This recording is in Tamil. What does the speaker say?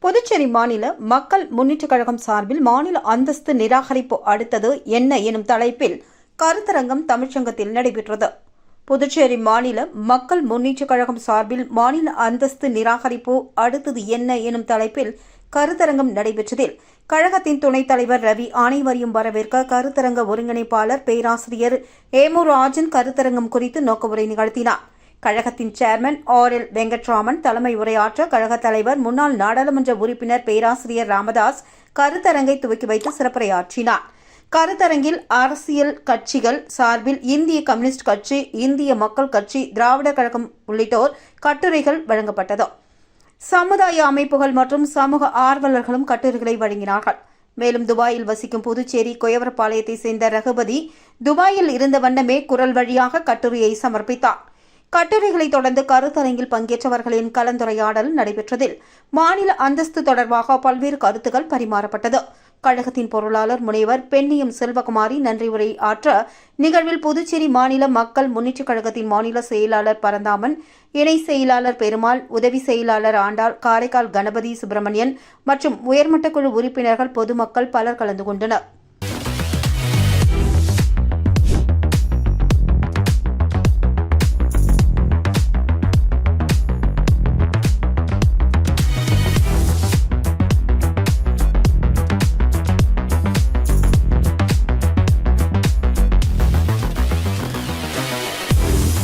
புதுச்சேரி மாநில மக்கள் முன்னேற்றக் கழகம் சார்பில் மாநில அந்தஸ்து நிராகரிப்பு அடுத்தது என்ன எனும் தலைப்பில் கருத்தரங்கம் தமிழ்ச்சங்கத்தில் நடைபெற்றது. புதுச்சேரி மாநில மக்கள் முன்னேற்றக் கழகம் சார்பில் மாநில அந்தஸ்து நிராகரிப்பு அடுத்தது என்ன எனும் தலைப்பில் கருத்தரங்கம் நடைபெற்றதில் கழகத்தின் துணைத் தலைவர் ரவி அனைவரையும் வரவேற்க கருத்தரங்க ஒருங்கிணைப்பாளர் பேராசிரியர் ஏமு ராஜன் கருத்தரங்கம் குறித்து நோக்கவுரை நிகழ்த்தினார். கழகத்தின் சேர்மன் ஆர்.எல். வெங்கட்ராமன் தலைமை உரையாற்ற கழகத் தலைவர் முன்னாள் நாடாளுமன்ற உறுப்பினர் பேராசிரியர் ராமதாஸ் கருத்தரங்கை துவக்கி வைத்து சிறப்புரையாற்றினார். கருத்தரங்கில் அரசியல் கட்சிகள் சார்பில் இந்திய கம்யூனிஸ்ட் கட்சி, இந்திய மக்கள் கட்சி, திராவிடர் கழகம் உள்ளிட்டோர் கட்டுரைகள் வழங்கப்பட்டது. சமுதாய அமைப்புகள் மற்றும் சமூக ஆர்வலர்களும் கட்டுரைகளை வழங்கினார்கள். மேலும் துபாயில் வசிக்கும் புதுச்சேரி கொயவரப்பாளையத்தை சேர்ந்த ரகுபதி துபாயில் இருந்த வண்ணமே குரல் வழியாக கட்டுரையை சமர்ப்பித்தார். கட்டுரைகளை தொடர்ந்து கருத்தரங்கில் பங்கேற்றவர்களின் கலந்துரையாடல் நடைபெற்றதில் மாநில அந்தஸ்து தொடர்பாக பல்வேறு கருத்துக்கள் பரிமாறப்பட்டது. கழகத்தின் பொருளாளர் முனைவர் பெண்ணியம் செல்வகுமாரி நன்றி உரை ஆற்ற நிகழ்வில் புதுச்சேரி மாநில மக்கள் முன்னேற்றக் கழகத்தின் மாநில செயலாளர் பரந்தாமன், இணை செயலாளர் பெருமாள், உதவி செயலாளர் ஆண்டாள், காரைக்கால் கணபதி சுப்பிரமணியன் மற்றும் உயர்மட்ட குழு உறுப்பினர்கள், பொதுமக்கள் பலர் கலந்து கொண்டனர்.